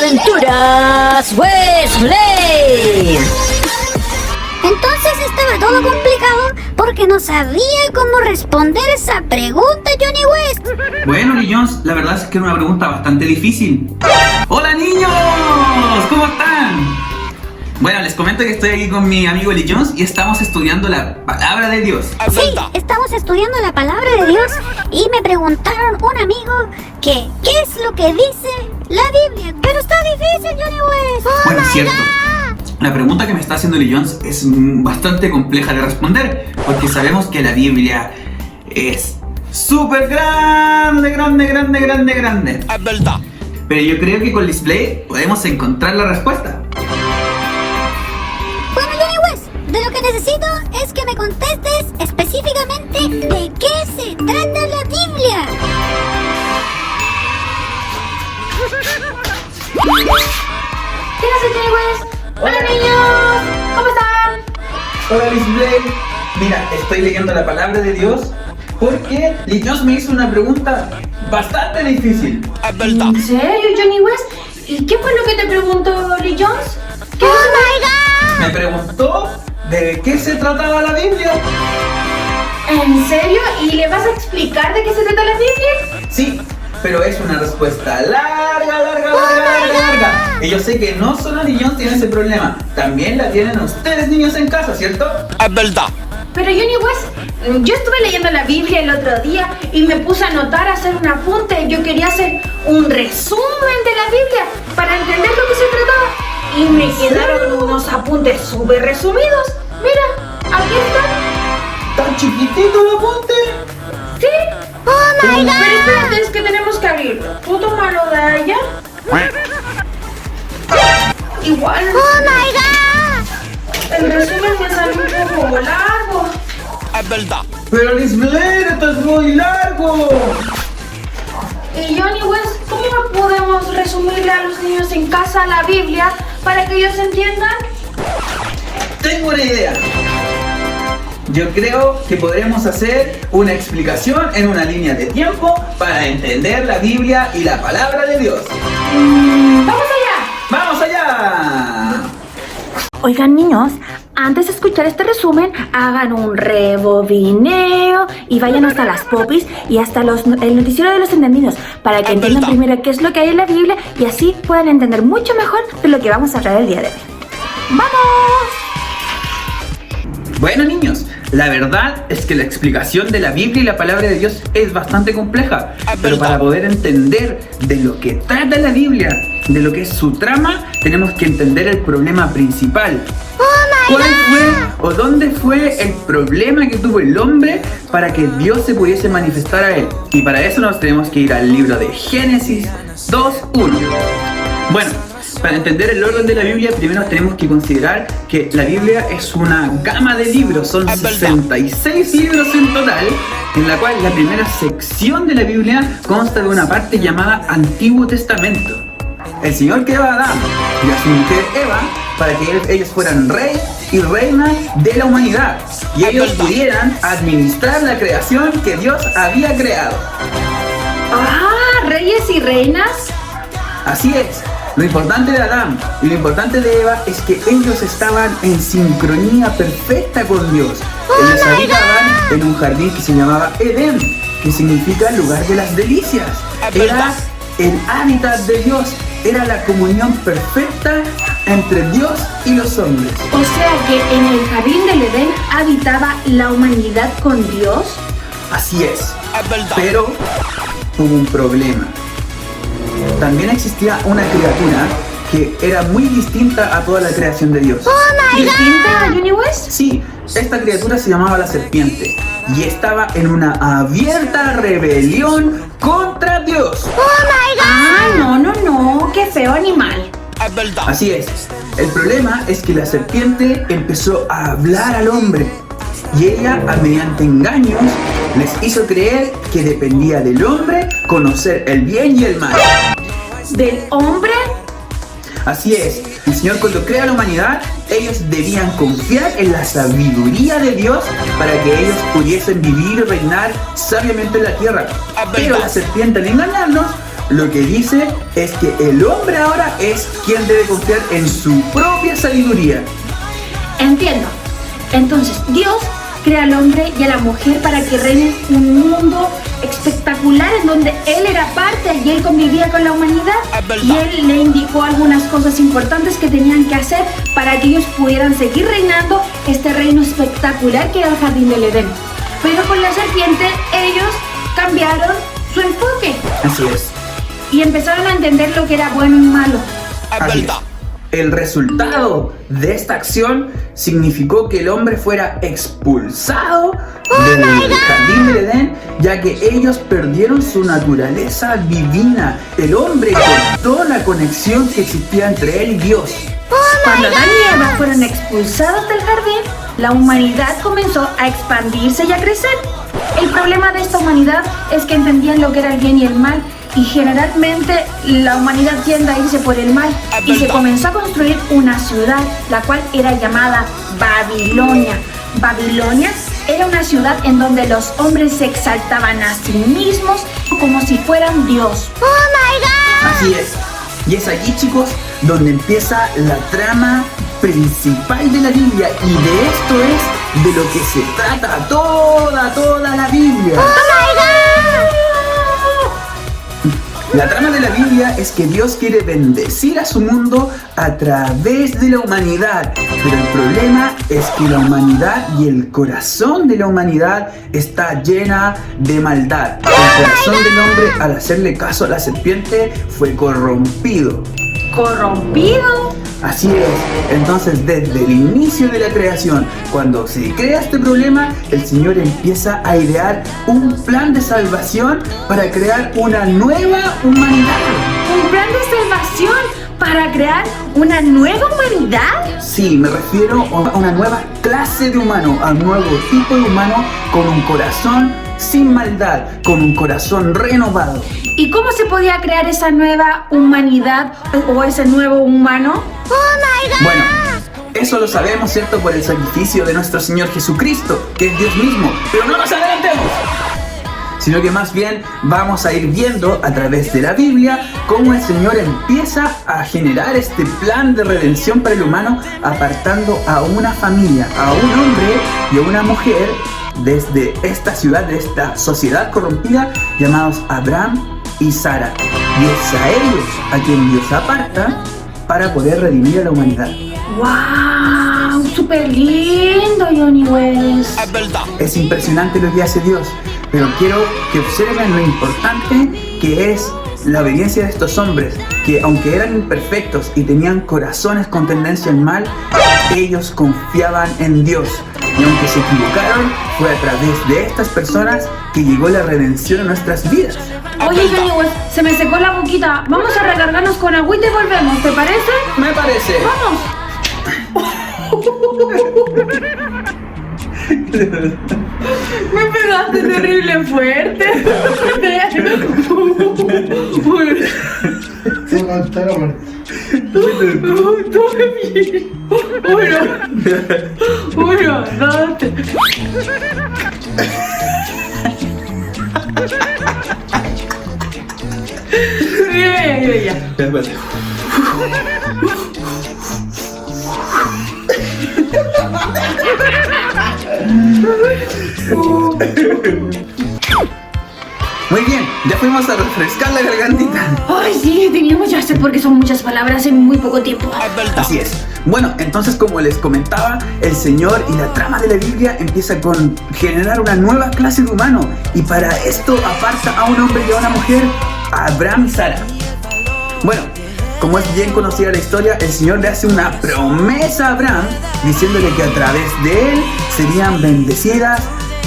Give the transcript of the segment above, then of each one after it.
Aventuras Wesley. Entonces estaba todo complicado porque no sabía cómo responder esa pregunta, Johnny West. Bueno, Lee Jones, la verdad es que era una pregunta bastante difícil. ¡Hola, niños! ¿Cómo están? Bueno, les comento que estoy aquí con mi amigo Lee Jones y estamos estudiando la palabra de Dios. Sí, estamos estudiando la palabra de Dios y me preguntaron un amigo que qué es lo que dice la Biblia. Pero está difícil, Johnny West. Bueno, es cierto. La pregunta que me está haciendo Lee Jones es bastante compleja de responder, porque sabemos que la Biblia es súper grande. Es verdad. Pero yo creo que con Display podemos encontrar la respuesta. Bueno, Johnny West, de lo que necesito es que me contestes específicamente de qué se trata la Biblia. ¿Qué haces, Johnny West? Hola, niños, ¿cómo están? Hola, Display. Mira, estoy leyendo la palabra de Dios porque Lee Jones me hizo una pregunta bastante difícil. Es verdad. ¿En serio, Johnny West? ¿Y qué fue lo que te preguntó Lee Jones? ¿Qué Me preguntó de qué se trataba la Biblia. ¿En serio? ¿Y le vas a explicar de qué se trata la Biblia? Sí, pero es una respuesta larga. Y yo sé que no solo Lee Jones tiene ese problema, también la tienen ustedes, niños, en casa, ¿cierto? Es verdad. Pero Johnny West, yo estuve leyendo la Biblia el otro día y me puse a anotar, a hacer un apunte. Yo quería hacer un resumen de la Biblia para entender lo que se trataba. Y me quedaron unos apuntes súper resumidos. Mira, aquí están. ¿Tan chiquitito el apunte? ¿Sí? Pero espérate, es que tenemos que abrirlo. ¿Tú tómalo de allá? Igual. El resumen me salió un poco largo. Es verdad. Pero Display, esto es muy largo. Y Johnny West, ¿cómo podemos resumirle a los niños en casa la Biblia para que ellos entiendan? Tengo una idea. Yo creo que podremos hacer una explicación en una línea de tiempo para entender la Biblia y la palabra de Dios. ¡Vamos allá! ¡Vamos allá! Oigan, niños, antes de escuchar este resumen, hagan un rebobineo y vayan hasta las popis y hasta el noticiero de los entendidos para que entiendan primero qué es lo que hay en la Biblia y así puedan entender mucho mejor de lo que vamos a hablar el día de hoy. ¡Vamos! Bueno, niños, la verdad es que la explicación de la Biblia y la palabra de Dios es bastante compleja. Pero para poder entender de lo que trata la Biblia, de lo que es su trama, tenemos que entender el problema principal. ¿Cuál fue o dónde fue el problema que tuvo el hombre para que Dios se pudiese manifestar a él? Y para eso nos tenemos que ir al libro de Génesis 2:1. Bueno, para entender el orden de la Biblia, primero tenemos que considerar que la Biblia es una gama de libros, son 66 libros en total, en la cual la primera sección de la Biblia consta de una parte llamada Antiguo Testamento. El Señor creó a Adán y a su mujer Eva para que ellos fueran rey y reina de la humanidad y ellos pudieran administrar la creación que Dios había creado. ¡Ah! ¿Reyes y reinas? Así es. Lo importante de Adán y lo importante de Eva es que ellos estaban en sincronía perfecta con Dios. Ellos habitaban en un jardín que se llamaba Edén, que significa lugar de las delicias. Era el hábitat de Dios, era la comunión perfecta entre Dios y los hombres. O sea que en el jardín del Edén habitaba la humanidad con Dios. Así es. Pero hubo un problema. También existía una criatura que era muy distinta a toda la creación de Dios. ¿Distinta a Johnny West? Sí, esta criatura se llamaba la serpiente y estaba en una abierta rebelión contra Dios. Ah, no, qué feo animal. Es verdad. Así es. El problema es que la serpiente empezó a hablar al hombre y ella, mediante engaños, les hizo creer que dependía del hombre conocer el bien y el mal. ¿Del hombre? Así es, el Señor cuando crea la humanidad, ellos debían confiar en la sabiduría de Dios para que ellos pudiesen vivir y reinar sabiamente en la tierra. Pero la serpiente, al engañarnos, lo que dice es que el hombre ahora es quien debe confiar en su propia sabiduría. Entiendo. Entonces, Dios crea al hombre y a la mujer para que reinen un mundo espectacular en donde él era parte y él convivía con la humanidad, y él le indicó algunas cosas importantes que tenían que hacer para que ellos pudieran seguir reinando este reino espectacular que era el jardín del Edén. Pero con la serpiente ellos cambiaron su enfoque Así es. y empezaron a entender lo que era bueno y malo. Es Así verdad. es. El resultado de esta acción significó que el hombre fuera expulsado del jardín del Edén, ya que ellos perdieron su naturaleza divina. El hombre cortó la conexión que existía entre él y Dios. Cuando Adán y Eva fueron expulsados del jardín, la humanidad comenzó a expandirse y a crecer. El problema de esta humanidad es que entendían lo que era el bien y el mal, y generalmente la humanidad tiende a irse por el mal, y se comenzó a construir una ciudad, la cual era llamada Babilonia. Babilonia era una ciudad en donde los hombres se exaltaban a sí mismos como si fueran Dios. Así es. Y es allí, chicos, donde empieza la trama principal de la Biblia. Y de esto es de lo que se trata toda la Biblia. La trama de la Biblia es que Dios quiere bendecir a su mundo a través de la humanidad, pero el problema es que la humanidad y el corazón de la humanidad está llena de maldad. El corazón del hombre, al hacerle caso a la serpiente, fue corrompido. ¿Corrompido? Así es. Entonces, desde el inicio de la creación, cuando se crea este problema, el Señor empieza a idear un plan de salvación para crear una nueva humanidad. ¿Un plan de salvación para crear una nueva humanidad? Sí, me refiero a una nueva clase de humano, a un nuevo tipo de humano con un corazón sin maldad, con un corazón renovado. ¿Y cómo se podía crear esa nueva humanidad o ese nuevo humano? Bueno, eso lo sabemos, ¿cierto? Por el sacrificio de nuestro Señor Jesucristo, que es Dios mismo. Pero no nos adelantemos, sino que más bien vamos a ir viendo a través de la Biblia cómo el Señor empieza a generar este plan de redención para el humano, apartando a una familia, a un hombre y a una mujer desde esta ciudad, de esta sociedad corrompida, llamados Abraham y Sara. Y es a ellos a quien Dios aparta para poder redimir a la humanidad. ¡Wow! ¡Súper lindo, Johnny West! Es verdad. Es impresionante lo que hace Dios, pero quiero que observen lo importante que es la obediencia de estos hombres, que aunque eran imperfectos y tenían corazones con tendencia al mal, ellos confiaban en Dios. Y aunque se equivocaron, fue a través de estas personas que llegó la redención a nuestras vidas. Oye, Johnny West, se me secó la boquita. Vamos a recargarnos con agüita y volvemos, ¿te parece? Me parece. Me pegaste terrible fuerte. Uno, dos, tres. Ya. Muy bien, ya fuimos a refrescar la gargantita. Ay, sí, teníamos ya sé porque son muchas palabras en muy poco tiempo. Es verdad. Así es. Bueno, entonces como les comentaba, el Señor y la trama de la Biblia empieza con generar una nueva clase de humano. Y para esto aparta a un hombre y a una mujer, a Abraham y Sara. Bueno, como es bien conocida la historia, el Señor le hace una promesa a Abraham, diciéndole que a través de él serían bendecidas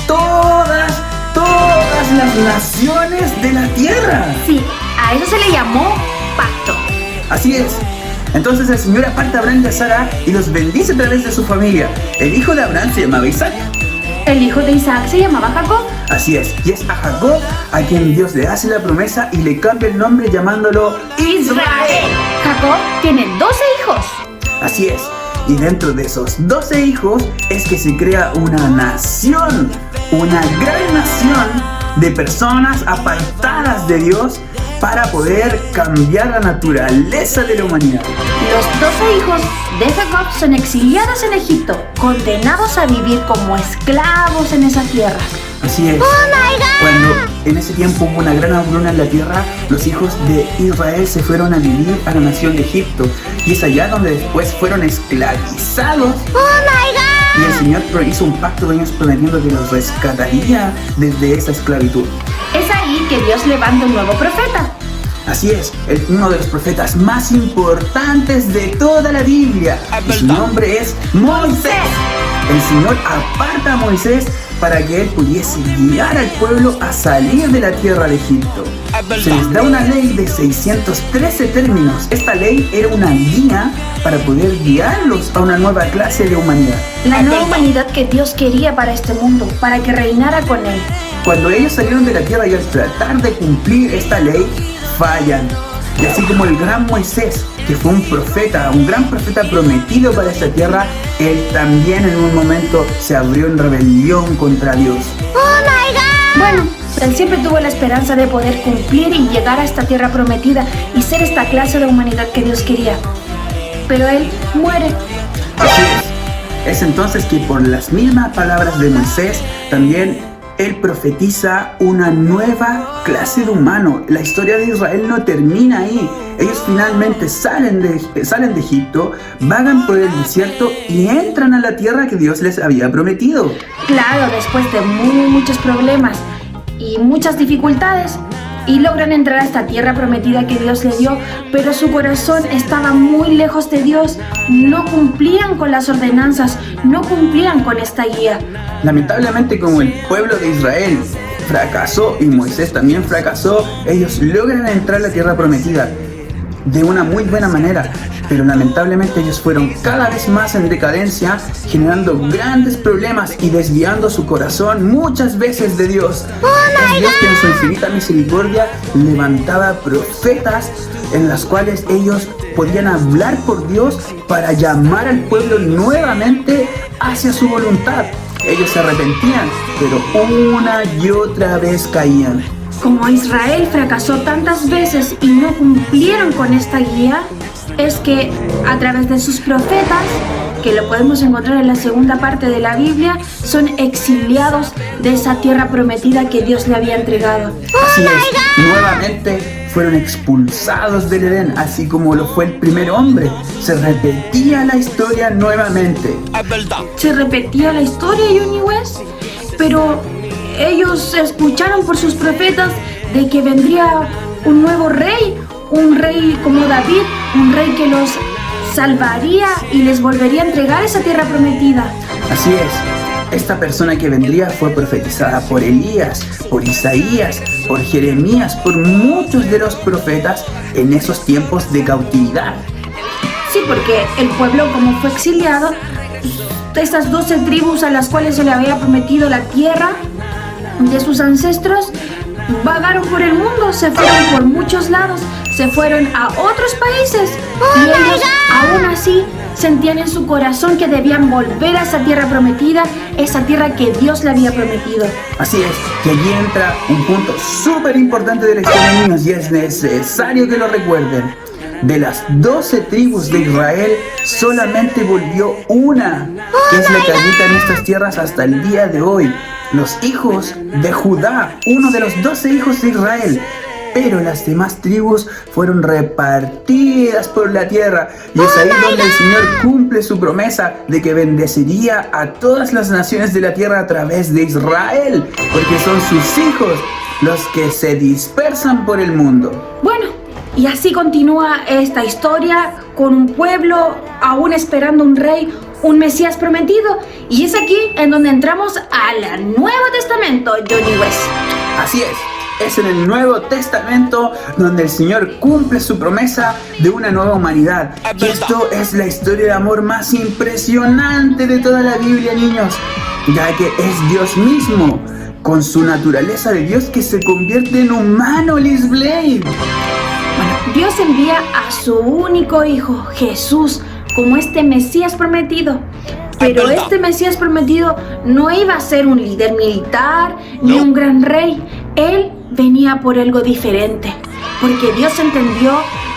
todas las naciones de la tierra. Sí, a eso se le llamó pacto. Así es. Entonces el Señor aparta a Abraham y a Sara y los bendice a través de su familia. El hijo de Abraham se llamaba Isaac. El hijo de Isaac se llamaba Jacob. Así es, y es a Jacob a quien Dios le hace la promesa y le cambia el nombre llamándolo Israel. Jacob tiene 12 hijos. Así es, y dentro de esos 12 hijos es que se crea una nación, una gran nación de personas apartadas de Dios para poder cambiar la naturaleza de la humanidad. Los 12 hijos de Jacob son exiliados en Egipto, condenados a vivir como esclavos en esa tierra. Así es. Cuando en ese tiempo hubo una gran hambruna en la tierra, los hijos de Israel se fueron a vivir a la nación de Egipto. Y es allá donde después fueron esclavizados. Y el Señor hizo un pacto con ellos prometiendo que los rescataría desde esa esclavitud. Es ahí que Dios levanta un nuevo profeta. Así es, uno de los profetas más importantes de toda la Biblia. Y su nombre es Moisés. El Señor aparta a Moisés para que él pudiese guiar al pueblo a salir de la tierra de Egipto. Se les da una ley de 613 términos. Esta ley era una guía para poder guiarlos a una nueva clase de humanidad. La nueva humanidad que Dios quería para este mundo, para que reinara con él. Cuando ellos salieron de la tierra y al tratar de cumplir esta ley, fallan. Y así como el gran Moisés, que fue un gran profeta prometido para esta tierra, él también en un momento se abrió en rebelión contra Dios. Bueno, él siempre tuvo la esperanza de poder cumplir y llegar a esta tierra prometida y ser esta clase de humanidad que Dios quería. Pero él muere. Así es. Es entonces que por las mismas palabras de Moisés, también él profetiza una nueva clase de humano. La historia de Israel no termina ahí. Ellos finalmente salen de Egipto, vagan por el desierto y entran a la tierra que Dios les había prometido. Claro, después de muchos problemas y muchas dificultades, y logran entrar a esta tierra prometida que Dios le dio, pero su corazón estaba muy lejos de Dios. No cumplían con las ordenanzas, no cumplían con esta guía. Lamentablemente, como el pueblo de Israel fracasó y Moisés también fracasó, ellos logran entrar a la tierra prometida de una muy buena manera, pero lamentablemente ellos fueron cada vez más en decadencia, generando grandes problemas y desviando su corazón muchas veces de Dios. Es Dios que en su infinita misericordia levantaba profetas en las cuales ellos podían hablar por Dios para llamar al pueblo nuevamente hacia su voluntad. Ellos se arrepentían, pero una y otra vez caían. Como Israel fracasó tantas veces y no cumplieron con esta guía, es que a través de sus profetas, que lo podemos encontrar en la segunda parte de la Biblia, son exiliados de esa tierra prometida que Dios le había entregado. Así es, nuevamente fueron expulsados del Edén, así como lo fue el primer hombre. Se repetía la historia nuevamente. Se repetía la historia, Johnny West, pero ellos escucharon por sus profetas de que vendría un nuevo rey, un rey como David, un rey que los salvaría y les volvería a entregar esa tierra prometida. Así es, esta persona que vendría fue profetizada por Elías, por Isaías, por Jeremías, por muchos de los profetas en esos tiempos de cautividad. Sí, porque el pueblo, como fue exiliado, estas 12 tribus a las cuales se le había prometido la tierra de sus ancestros, vagaron por el mundo, se fueron por muchos lados, se fueron a otros países y ellos aún así sentían en su corazón que debían volver a esa tierra prometida, esa tierra que Dios le había prometido. Así es, que allí entra un punto súper importante de la historia, niños, y es necesario que lo recuerden. De las 12 tribus de Israel, solamente volvió una, que es la que habita en estas tierras hasta el día de hoy. Los hijos de Judá, uno de los 12 hijos de Israel. Pero las demás tribus fueron repartidas por la tierra. Y es ahí donde el Señor cumple su promesa de que bendeciría a todas las naciones de la tierra a través de Israel. Porque son sus hijos los que se dispersan por el mundo. Bueno, y así continúa esta historia con un pueblo aún esperando un rey, un Mesías prometido. Y es aquí en donde entramos al Nuevo Testamento, Johnny West. Así es en el Nuevo Testamento donde el Señor cumple su promesa de una nueva humanidad. Y esto es la historia de amor más impresionante de toda la Biblia, niños, ya que es Dios mismo, con su naturaleza de Dios, que se convierte en humano, Liz Blade. Dios envía a su único hijo, Jesús, como este Mesías prometido. Pero este Mesías prometido no iba a ser un líder militar ni un gran rey. Él venía por algo diferente, porque Dios entendió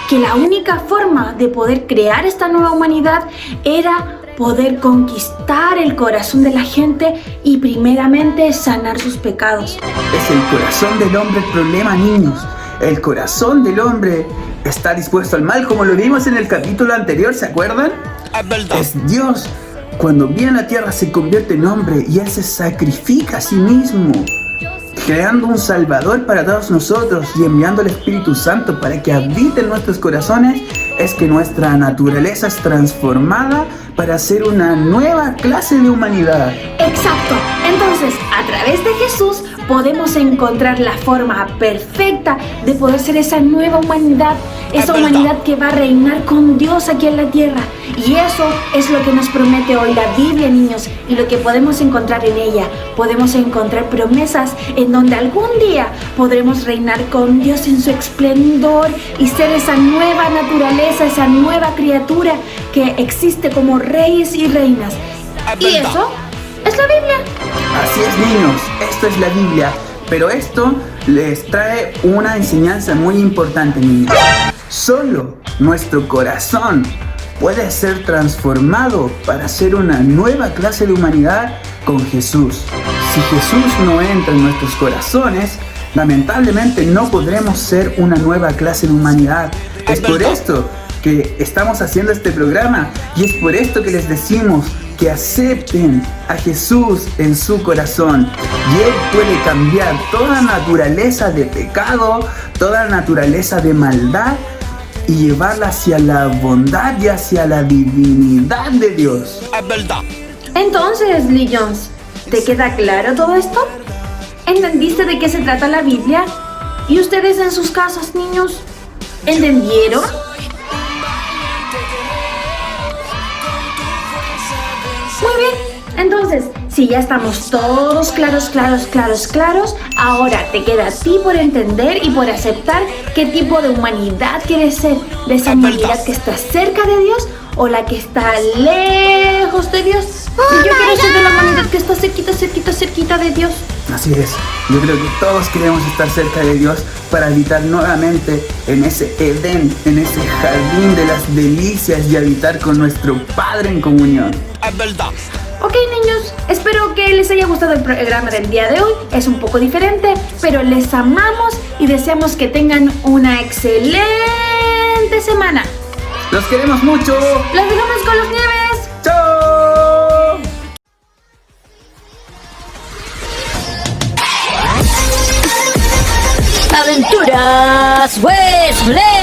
que la única forma de poder crear esta nueva humanidad era poder conquistar el corazón de la gente y primeramente sanar sus pecados. Es el corazón del hombre el problema, niños. El corazón del hombre está dispuesto al mal, como lo vimos en el capítulo anterior, ¿se acuerdan? Es verdad. Es Dios. Cuando viene a la tierra se convierte en hombre y Él se sacrifica a sí mismo, creando un Salvador para todos nosotros y enviando al Espíritu Santo para que habite en nuestros corazones. Es que nuestra naturaleza es transformada para ser una nueva clase de humanidad. Exacto. Entonces, a través de Jesús podemos encontrar la forma perfecta de poder ser esa nueva humanidad, esa humanidad que va a reinar con Dios aquí en la tierra. Y eso es lo que nos promete hoy la Biblia, niños, y lo que podemos encontrar en ella. Podemos encontrar promesas en donde algún día podremos reinar con Dios en su esplendor y ser esa nueva naturaleza, esa nueva criatura que existe como reyes y reinas. Es Y verdad. eso es la Biblia. Así es, niños, esto es la Biblia, pero esto les trae una enseñanza muy importante, niños. Solo nuestro corazón puede ser transformado para ser una nueva clase de humanidad con Jesús. Si Jesús no entra en nuestros corazones, lamentablemente no podremos ser una nueva clase de humanidad. Es por esto que estamos haciendo este programa y es por esto que les decimos que acepten a Jesús en su corazón y Él puede cambiar toda naturaleza de pecado, toda naturaleza de maldad y llevarla hacia la bondad y hacia la divinidad de Dios. Es verdad. Entonces, Lee Jones, ¿te queda claro todo esto? ¿Entendiste de qué se trata la Biblia? ¿Y ustedes en sus casas, niños? ¿Entendieron? Muy bien, entonces, si ya estamos todos claros, ahora te queda a ti por entender y por aceptar qué tipo de humanidad quieres ser, de esa humanidad que está cerca de Dios o la que está lejos de Dios. Y yo quiero ser de la humanidad que está cerquita de Dios. Así es, yo creo que todos queremos estar cerca de Dios para habitar nuevamente en ese Edén, en ese jardín de las delicias y habitar con nuestro Padre en comunión. Es verdad. Ok, niños, espero que les haya gustado el programa del día de hoy. Es un poco diferente, pero les amamos y deseamos que tengan una excelente semana. ¡Los queremos mucho! Los dejamos con los Nieves. ¡Chao! Aventuras Westplay.